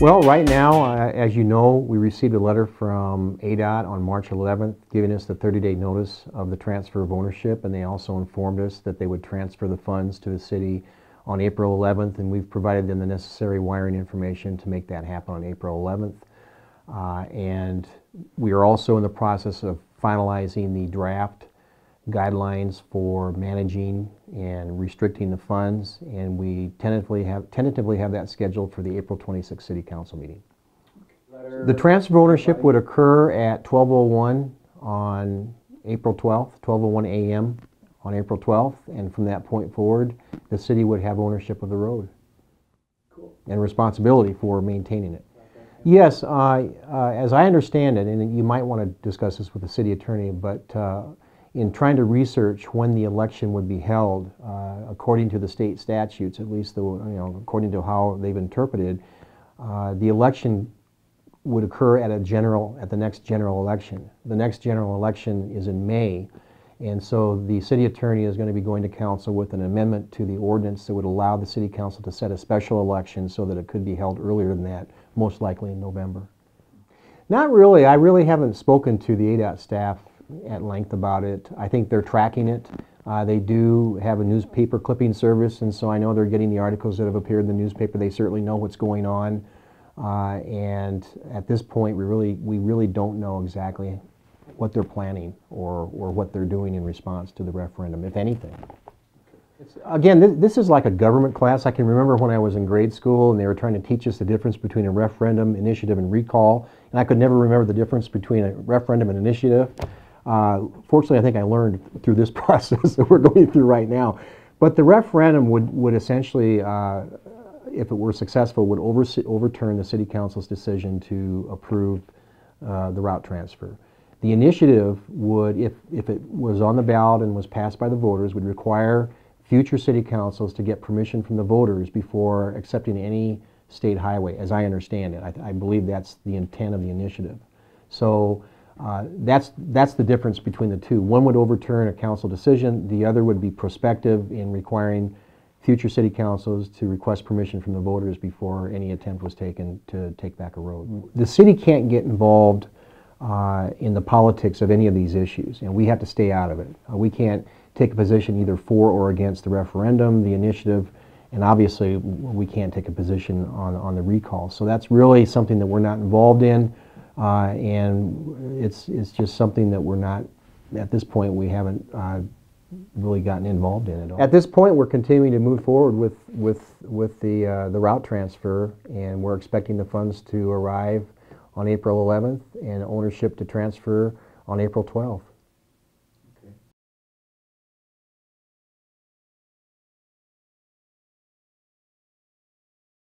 Well, right now, as you know, we received a letter from ADOT on March 11th giving us the 30-day notice of the transfer of ownership, and they also informed us that they would transfer the funds to the city on April 11th, and we've provided them the necessary wiring information to make that happen on April 11th. And we are also in the process of finalizing the draft guidelines for managing and restricting the funds, and we tentatively have that scheduled for the April 26th City Council meeting. The transfer of ownership would occur at 12:01 on April 12th, 12:01 a.m. on April 12th, and from that point forward, the city would have ownership of the road. Cool. And responsibility for maintaining it. Yes, as I understand it, and you might want to discuss this with the city attorney, but in trying to research when the election would be held, according to the state statutes, at least according to how they've interpreted, the election would occur at the next general election. The next general election is in May, and so the city attorney is going to be going to council with an amendment to the ordinance that would allow the city council to set a special election so that it could be held earlier than that, most likely in November. Not really. I really haven't spoken to the ADOT staff at length about it. I think they're tracking it. They do have a newspaper clipping service, and so I know they're getting the articles that have appeared in the newspaper. They certainly know what's going on, and at this point we really don't know exactly what they're planning or what they're doing in response to the referendum, if anything. Again, this is like a government class. I can remember when I was in grade school and they were trying to teach us the difference between a referendum, initiative, and recall, and I could never remember the difference between a referendum and initiative. Fortunately, I think I learned through this process that we're going through right now. But the referendum would essentially, if it were successful, would overturn the city council's decision to approve the route transfer. The initiative would, if it was on the ballot and was passed by the voters, would require future city councils to get permission from the voters before accepting any state highway, as I understand it. I believe that's the intent of the initiative. So that's the difference between the two. One would overturn a council decision. The other would be prospective in requiring future city councils to request permission from the voters before any attempt was taken to take back a road. The city can't get involved in the politics of any of these issues, and we have to stay out of it. We can't take a position either for or against the referendum, the initiative, and obviously we can't take a position on the recall. So that's really something that we're not involved in. And it's just something that we're not, at this point, we haven't really gotten involved in at all. At this point, we're continuing to move forward with the route transfer, and we're expecting the funds to arrive on April 11th and ownership to transfer on April 12th.